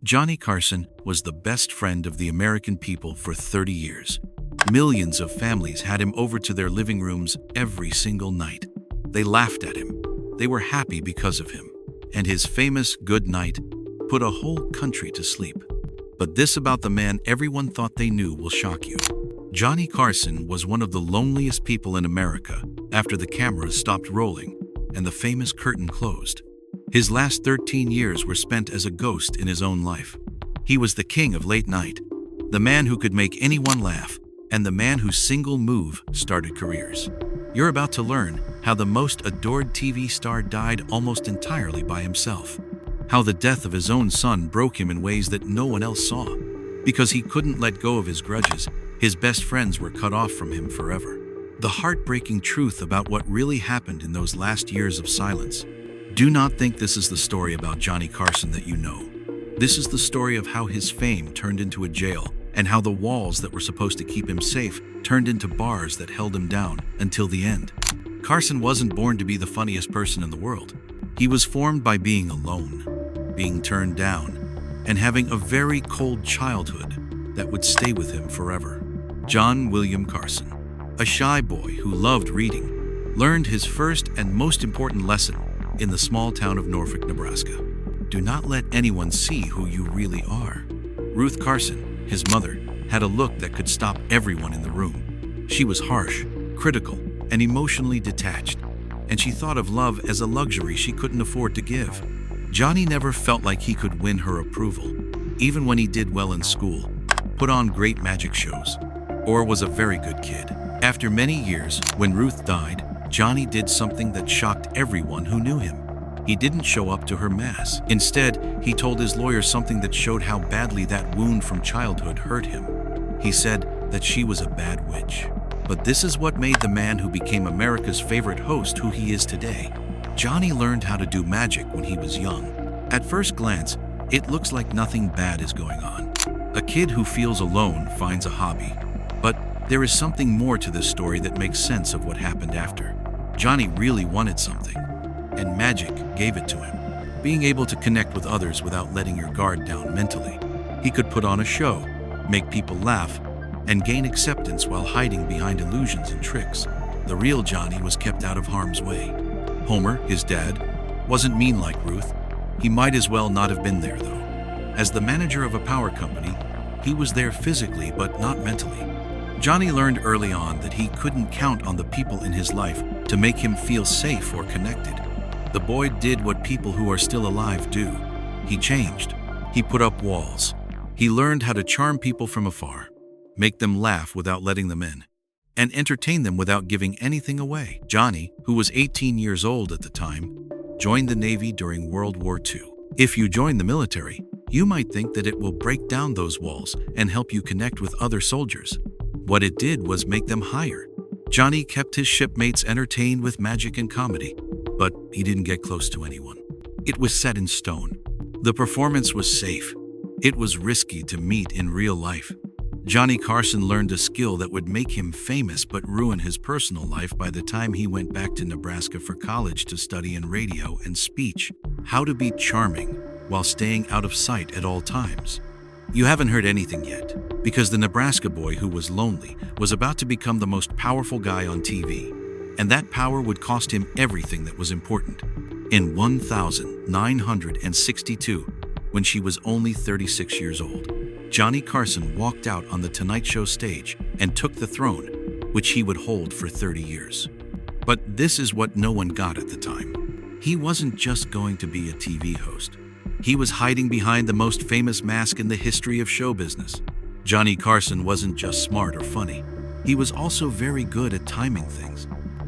Johnny Carson was the best friend of the American people for 30 years. Millions of families had him over to their living rooms every single night. They laughed at him. They were happy because of him. And his famous "Good Night" put a whole country to sleep. But this about the man everyone thought they knew will shock you. Johnny Carson was one of the loneliest people in America after the cameras stopped rolling and the famous curtain closed. His last 13 years were spent as a ghost in his own life. He was the king of late night, the man who could make anyone laugh, and the man whose single move started careers. You're about to learn how the most adored TV star died almost entirely by himself. How the death of his own son broke him in ways that no one else saw. Because he couldn't let go of his grudges, his best friends were cut off from him forever. The heartbreaking truth about what really happened in those last years of silence. Do not think this is the story about Johnny Carson that you know. This is the story of how his fame turned into a jail, and how the walls that were supposed to keep him safe turned into bars that held him down until the end. Carson wasn't born to be the funniest person in the world. He was formed by being alone, being turned down, and having a very cold childhood that would stay with him forever. John William Carson, a shy boy who loved reading, learned his first and most important lesson in the small town of Norfolk, Nebraska. Do not let anyone see who you really are. Ruth Carson, his mother, had a look that could stop everyone in the room. She was harsh, critical, and emotionally detached, and she thought of love as a luxury she couldn't afford to give. Johnny never felt like he could win her approval, even when he did well in school, put on great magic shows, or was a very good kid. After many years, when Ruth died, Johnny did something that shocked everyone who knew him. He didn't show up to her mass. Instead, he told his lawyer something that showed how badly that wound from childhood hurt him. He said that she was a bad witch. But this is what made the man who became America's favorite host who he is today. Johnny learned how to do magic when he was young. At first glance, it looks like nothing bad is going on. A kid who feels alone finds a hobby. But there is something more to this story that makes sense of what happened after. Johnny really wanted something, and magic gave it to him. Being able to connect with others without letting your guard down mentally. He could put on a show, make people laugh, and gain acceptance while hiding behind illusions and tricks. The real Johnny was kept out of harm's way. Homer, his dad, wasn't mean like Ruth. He might as well not have been there, though. As the manager of a power company, he was there physically but not mentally. Johnny learned early on that he couldn't count on the people in his life to make him feel safe or connected. The boy did what people who are still alive do. He changed. He put up walls. He learned how to charm people from afar, make them laugh without letting them in, and entertain them without giving anything away. Johnny, who was 18 years old at the time, joined the Navy during World War II. If you join the military, you might think that it will break down those walls and help you connect with other soldiers. What it did was make them higher. Johnny kept his shipmates entertained with magic and comedy, but he didn't get close to anyone. It was set in stone. The performance was safe. It was risky to meet in real life. Johnny Carson learned a skill that would make him famous but ruin his personal life by the time he went back to Nebraska for college to study in radio and speech. How to be charming while staying out of sight at all times. You haven't heard anything yet, because the Nebraska boy who was lonely was about to become the most powerful guy on TV, and that power would cost him everything that was important. In 1962, when she was only 36 years old, Johnny Carson walked out on the Tonight Show stage and took the throne, which he would hold for 30 years. But this is what no one got at the time. He wasn't just going to be a TV host. He was hiding behind the most famous mask in the history of show business. Johnny Carson wasn't just smart or funny. He was also very good at timing things.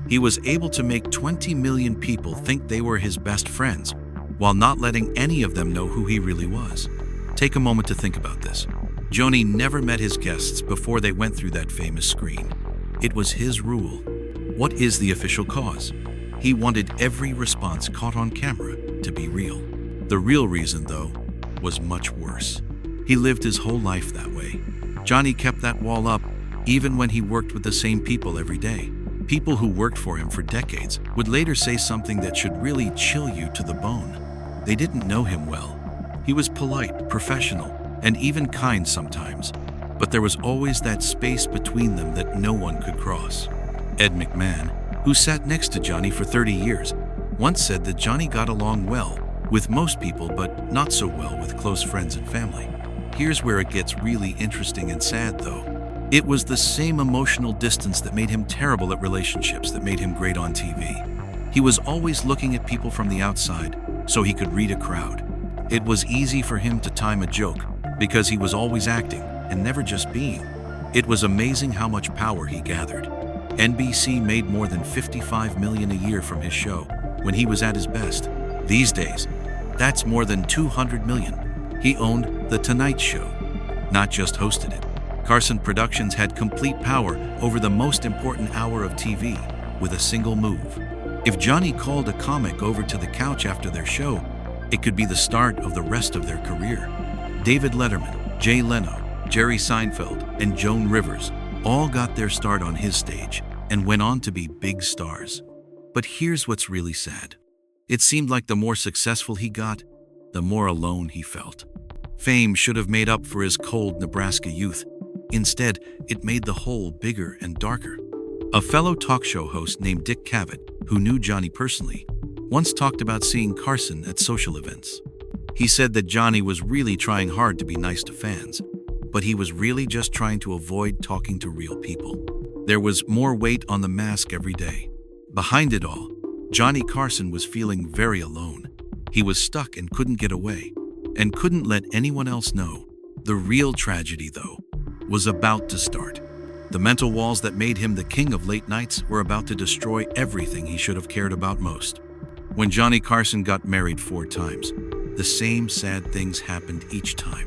He was able to make 20 million people think they were his best friends, while not letting any of them know who he really was. Take a moment to think about this. Johnny never met his guests before they went through that famous screen. It was his rule. What is the official cause? He wanted every response caught on camera to be real. The real reason, though, was much worse. He lived his whole life that way. Johnny kept that wall up even when he worked with the same people every day. People who worked for him for decades would later say something that should really chill you to the bone. They didn't know him well. He was polite, professional, and even kind sometimes, but there was always that space between them that no one could cross. Ed McMahon, who sat next to Johnny for 30 years, once said that Johnny got along well with most people but not so well with close friends and family. Here's where it gets really interesting and sad though. It was the same emotional distance that made him terrible at relationships that made him great on TV. He was always looking at people from the outside so he could read a crowd. It was easy for him to time a joke because he was always acting and never just being. It was amazing how much power he gathered. NBC made more than $55 million a year from his show when he was at his best. These days, that's more than $200 million. He owned The Tonight Show, not just hosted it. Carson Productions had complete power over the most important hour of TV with a single move. If Johnny called a comic over to the couch after their show, it could be the start of the rest of their career. David Letterman, Jay Leno, Jerry Seinfeld, and Joan Rivers all got their start on his stage and went on to be big stars. But here's what's really sad. It seemed like the more successful he got, the more alone he felt. Fame should have made up for his cold Nebraska youth. Instead, it made the hole bigger and darker. A fellow talk show host named Dick Cavett, who knew Johnny personally, once talked about seeing Carson at social events. He said that Johnny was really trying hard to be nice to fans, but he was really just trying to avoid talking to real people. There was more weight on the mask every day. Behind it all, Johnny Carson was feeling very alone. He was stuck and couldn't get away, and couldn't let anyone else know. The real tragedy, though, was about to start. The mental walls that made him the king of late nights were about to destroy everything he should have cared about most. When Johnny Carson got married 4 times, the same sad things happened each time.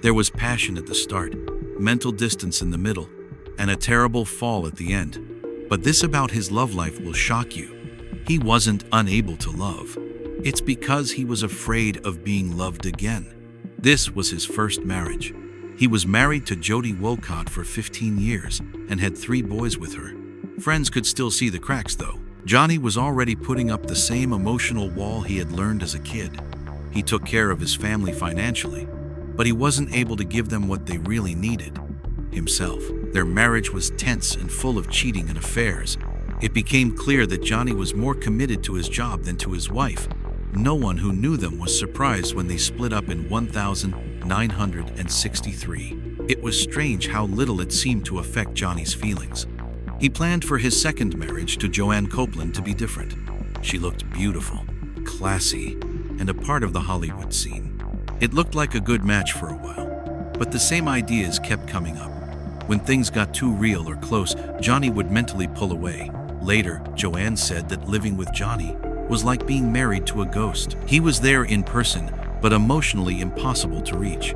There was passion at the start, mental distance in the middle, and a terrible fall at the end. But this about his love life will shock you. He wasn't unable to love. It's because he was afraid of being loved again. This was his first marriage. He was married to Jody Wolcott for 15 years and had 3 boys with her. Friends could still see the cracks though. Johnny was already putting up the same emotional wall he had learned as a kid. He took care of his family financially, but he wasn't able to give them what they really needed: himself. Their marriage was tense and full of cheating and affairs. It became clear that Johnny was more committed to his job than to his wife. No one who knew them was surprised when they split up in 1963. It was strange how little it seemed to affect Johnny's feelings. He planned for his second marriage to Joanne Copeland to be different. She looked beautiful, classy, and a part of the Hollywood scene. It looked like a good match for a while, but the same ideas kept coming up. When things got too real or close, Johnny would mentally pull away. Later, Joanne said that living with Johnny was like being married to a ghost. He was there in person, but emotionally impossible to reach.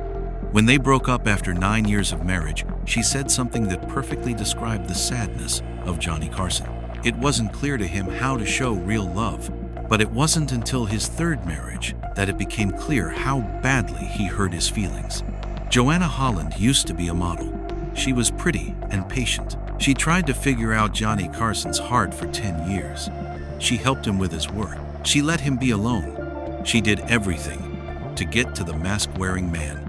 When they broke up after 9 years of marriage, she said something that perfectly described the sadness of Johnny Carson. It wasn't clear to him how to show real love, but it wasn't until his third marriage that it became clear how badly he hurt his feelings. Joanna Holland used to be a model. She was pretty and patient. She tried to figure out Johnny Carson's heart for 10 years. She helped him with his work. She let him be alone. She did everything to get to the mask-wearing man.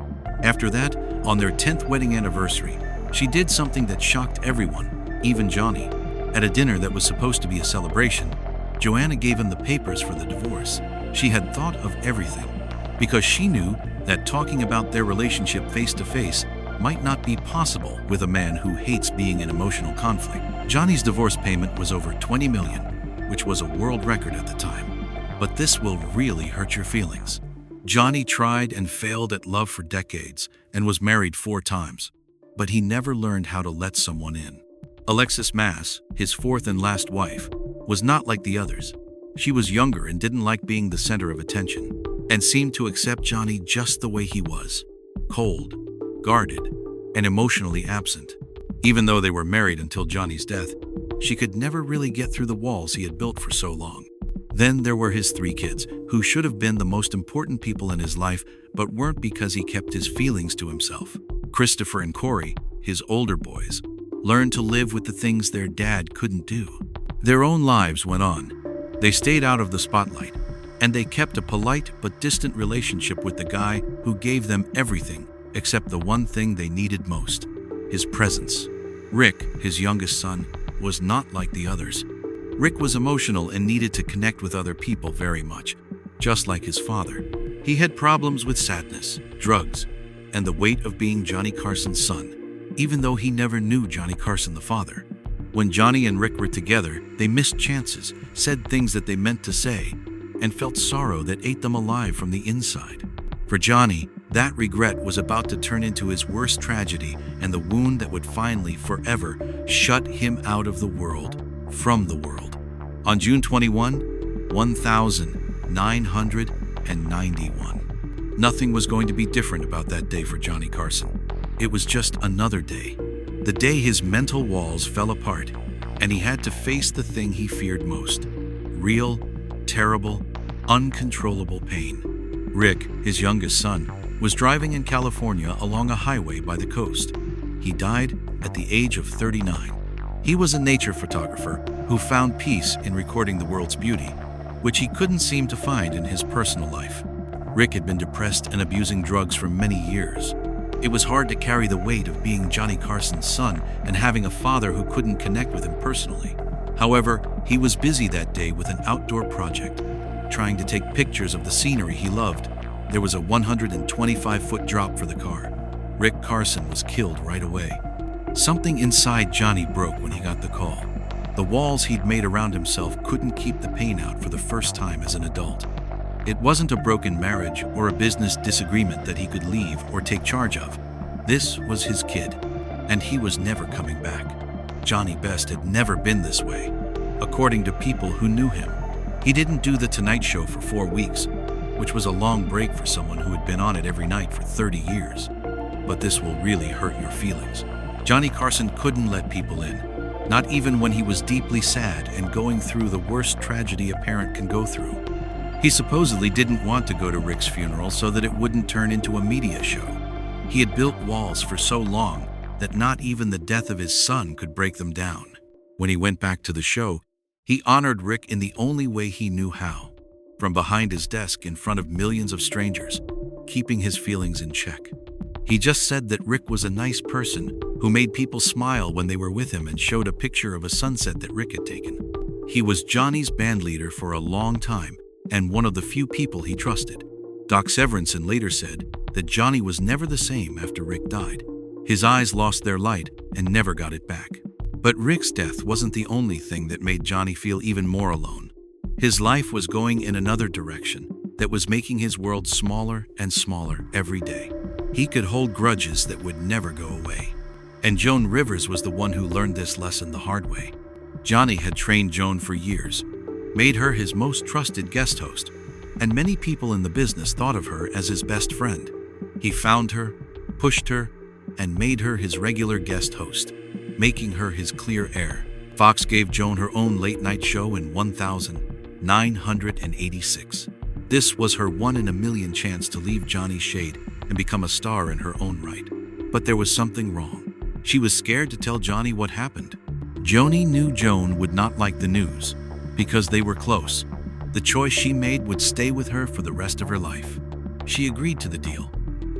After that, on their 10th wedding anniversary, she did something that shocked everyone, even Johnny. At a dinner that was supposed to be a celebration, Joanna gave him the papers for the divorce. She had thought of everything, because she knew that talking about their relationship face-to-face might not be possible with a man who hates being in emotional conflict. Johnny's divorce payment was over $20 million, which was a world record at the time. But this will really hurt your feelings. Johnny tried and failed at love for decades and was married 4 times, but he never learned how to let someone in. Alexis Mass, his 4th and last wife, was not like the others. She was younger and didn't like being the center of attention, and seemed to accept Johnny just the way he was: cold, guarded, and emotionally absent. Even though they were married until Johnny's death, she could never really get through the walls he had built for so long. Then there were his 3 kids, who should have been the most important people in his life, but weren't because he kept his feelings to himself. Christopher and Corey, his older boys, learned to live with the things their dad couldn't do. Their own lives went on. They stayed out of the spotlight, and they kept a polite but distant relationship with the guy who gave them everything except the one thing they needed most: his presence. Rick, his youngest son, was not like the others. Rick was emotional and needed to connect with other people very much, just like his father. He had problems with sadness, drugs, and the weight of being Johnny Carson's son, even though he never knew Johnny Carson the father. When Johnny and Rick were together, they missed chances, said things that they meant to say, and felt sorrow that ate them alive from the inside. For Johnny, that regret was about to turn into his worst tragedy and the wound that would finally, forever, shut him out of the world, from the world. On June 21, 1991, nothing was going to be different about that day for Johnny Carson. It was just another day. The day his mental walls fell apart, and he had to face the thing he feared most: real, terrible, uncontrollable pain. Rick, his youngest son, was driving in California along a highway by the coast. He died at the age of 39. He was a nature photographer who found peace in recording the world's beauty, which he couldn't seem to find in his personal life. Rick had been depressed and abusing drugs for many years. It was hard to carry the weight of being Johnny Carson's son and having a father who couldn't connect with him personally. However, he was busy that day with an outdoor project, trying to take pictures of the scenery he loved. There was a 125-foot drop for the car. Rick Carson was killed right away. Something inside Johnny broke when he got the call. The walls he'd made around himself couldn't keep the pain out for the first time as an adult. It wasn't a broken marriage or a business disagreement that he could leave or take charge of. This was his kid, and he was never coming back. Johnny Best had never been this way, according to people who knew him. He didn't do The Tonight Show for 4 weeks, which was a long break for someone who had been on it every night for 30 years. But this will really hurt your feelings. Johnny Carson couldn't let people in, not even when he was deeply sad and going through the worst tragedy a parent can go through. He supposedly didn't want to go to Rick's funeral so that it wouldn't turn into a media show. He had built walls for so long that not even the death of his son could break them down. When he went back to the show, he honored Rick in the only way he knew how, from behind his desk in front of millions of strangers, keeping his feelings in check. He just said that Rick was a nice person who made people smile when they were with him and showed a picture of a sunset that Rick had taken. He was Johnny's bandleader for a long time and one of the few people he trusted. Doc Severinsen later said that Johnny was never the same after Rick died. His eyes lost their light and never got it back. But Rick's death wasn't the only thing that made Johnny feel even more alone. His life was going in another direction that was making his world smaller and smaller every day. He could hold grudges that would never go away. And Joan Rivers was the one who learned this lesson the hard way. Johnny had trained Joan for years, made her his most trusted guest host, and many people in the business thought of her as his best friend. He found her, pushed her, and made her his regular guest host, making her his clear heir. Fox gave Joan her own late-night show in 1986. This was her 1 in a million chance to leave Johnny's shade and become a star in her own right. But there was something wrong. She was scared to tell Johnny what happened. Joanie knew Joan would not like the news because they were close. The choice she made would stay with her for the rest of her life. She agreed to the deal,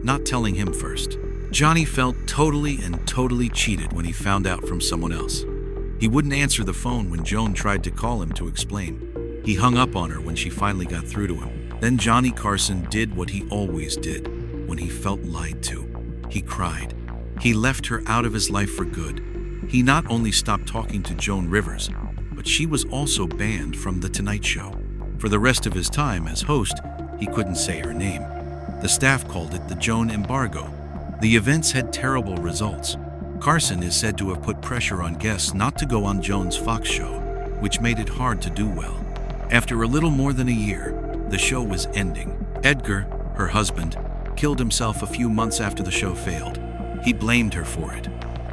not telling him first. Johnny felt totally cheated when he found out from someone else. He wouldn't answer the phone when Joan tried to call him to explain. He hung up on her when she finally got through to him. Then Johnny Carson did what he always did when he felt lied to. He cried. He left her out of his life for good. He not only stopped talking to Joan Rivers, but she was also banned from The Tonight Show. For the rest of his time as host, he couldn't say her name. The staff called it the Joan embargo. The events had terrible results. Carson is said to have put pressure on guests not to go on Joan's Fox show, which made it hard to do well. After a little more than a year, the show was ending. Edgar, her husband, killed himself a few months after the show failed. He blamed her for it.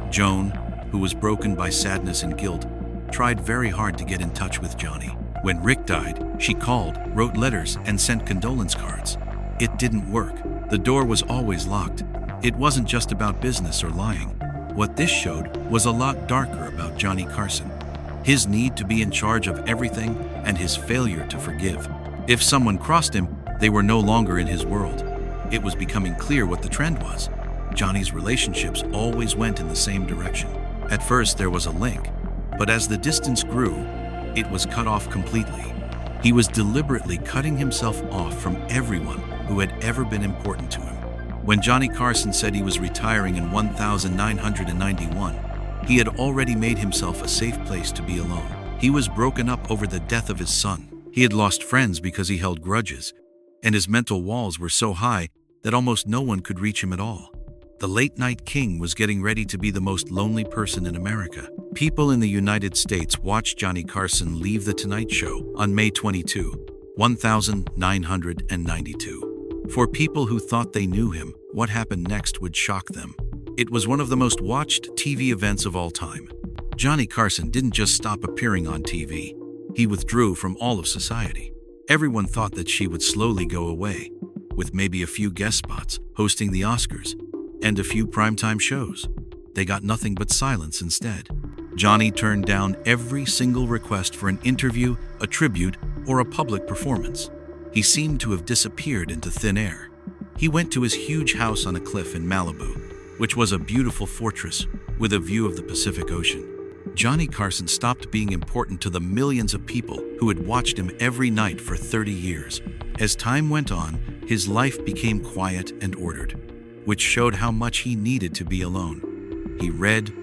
Joan, who was broken by sadness and guilt, tried very hard to get in touch with Johnny. When Rick died, she called, wrote letters, and sent condolence cards. It didn't work. The door was always locked. It wasn't just about business or lying. What this showed was a lot darker about Johnny Carson. His need to be in charge of everything and his failure to forgive. If someone crossed him, they were no longer in his world. It was becoming clear what the trend was. Johnny's relationships always went in the same direction. At first, there was a link, but as the distance grew, it was cut off completely. He was deliberately cutting himself off from everyone who had ever been important to him. When Johnny Carson said he was retiring in 1991, he had already made himself a safe place to be alone. He was broken up over the death of his son. He had lost friends because he held grudges, and his mental walls were so high that almost no one could reach him at all. The late-night king was getting ready to be the most lonely person in America. People in the United States watched Johnny Carson leave The Tonight Show on May 22, 1992. For people who thought they knew him, what happened next would shock them. It was one of the most watched TV events of all time. Johnny Carson didn't just stop appearing on TV. He withdrew from all of society. Everyone thought that she would slowly go away, with maybe a few guest spots, hosting the Oscars, and a few primetime shows. They got nothing but silence instead. Johnny turned down every single request for an interview, a tribute, or a public performance. He seemed to have disappeared into thin air. He went to his huge house on a cliff in Malibu, which was a beautiful fortress with a view of the Pacific Ocean. Johnny Carson stopped being important to the millions of people who had watched him every night for 30 years. As time went on, his life became quiet and ordered, which showed how much he needed to be alone. He read,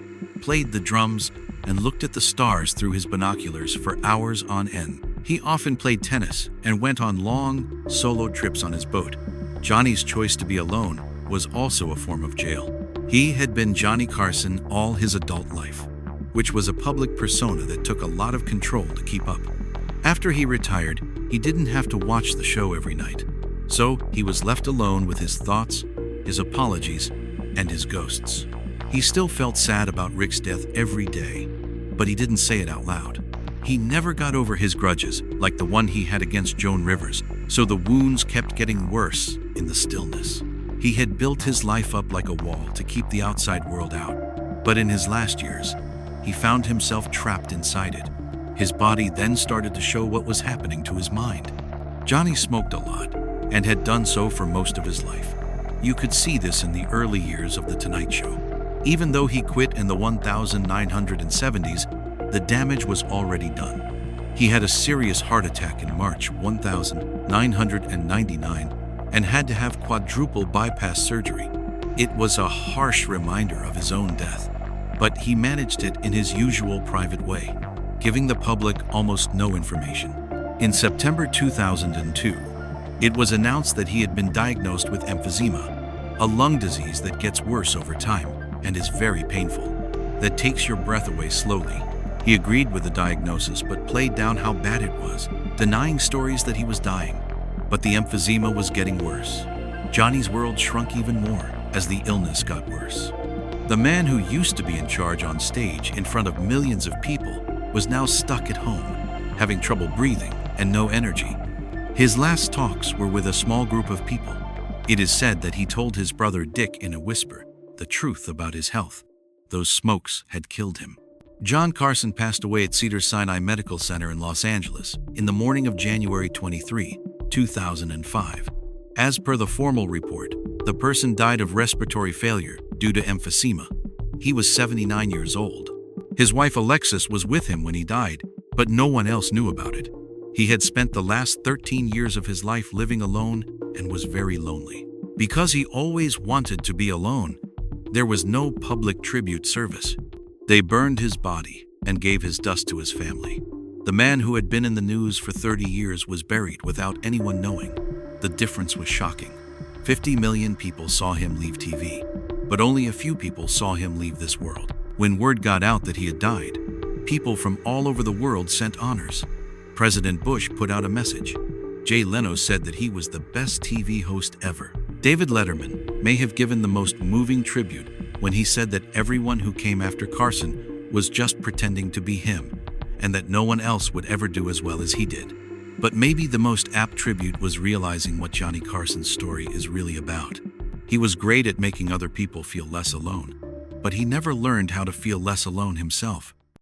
played the drums, and looked at the stars through his binoculars for hours on end. He often played tennis and went on long, solo trips on his boat. Johnny's choice to be alone was also a form of jail. He had been Johnny Carson all his adult life, which was a public persona that took a lot of control to keep up. After he retired, he didn't have to watch the show every night. So he was left alone with his thoughts, his apologies, and his ghosts. He still felt sad about Rick's death every day, but he didn't say it out loud. He never got over his grudges, like the one he had against Joan Rivers, so the wounds kept getting worse in the stillness. He had built his life up like a wall to keep the outside world out, but in his last years, he found himself trapped inside it. His body then started to show what was happening to his mind. Johnny smoked a lot, and had done so for most of his life. You could see this in the early years of The Tonight Show. Even though he quit in the 1970s, the damage was already done. He had a serious heart attack in March 1999 and had to have quadruple bypass surgery. It was a harsh reminder of his own death, but he managed it in his usual private way, giving the public almost no information. In September 2002, it was announced that he had been diagnosed with emphysema, a lung disease that gets worse over time and is very painful, that takes your breath away slowly. He agreed with the diagnosis but played down how bad it was, denying stories that he was dying. But the emphysema was getting worse. Johnny's world shrunk even more as the illness got worse. The man who used to be in charge on stage in front of millions of people was now stuck at home, having trouble breathing and no energy. His last talks were with a small group of people. It is said that he told his brother Dick in a whisper the truth about his health. Those smokes had killed him. John Carson passed away at Cedars-Sinai Medical Center in Los Angeles in the morning of January 23, 2005. As per the formal report, the person died of respiratory failure due to emphysema. He was 79 years old. His wife Alexis was with him when he died, but no one else knew about it. He had spent the last 13 years of his life living alone and was very lonely. Because he always wanted to be alone, there was no public tribute service. They burned his body and gave his dust to his family. The man who had been in the news for 30 years was buried without anyone knowing. The difference was shocking. 50 million people saw him leave TV, but only a few people saw him leave this world. When word got out that he had died, people from all over the world sent honors. President Bush put out a message. Jay Leno said that he was the best TV host ever. David Letterman may have given the most moving tribute when he said that everyone who came after Carson was just pretending to be him, and that no one else would ever do as well as he did. But maybe the most apt tribute was realizing what Johnny Carson's story is really about. He was great at making other people feel less alone, but he never learned how to feel less alone himself.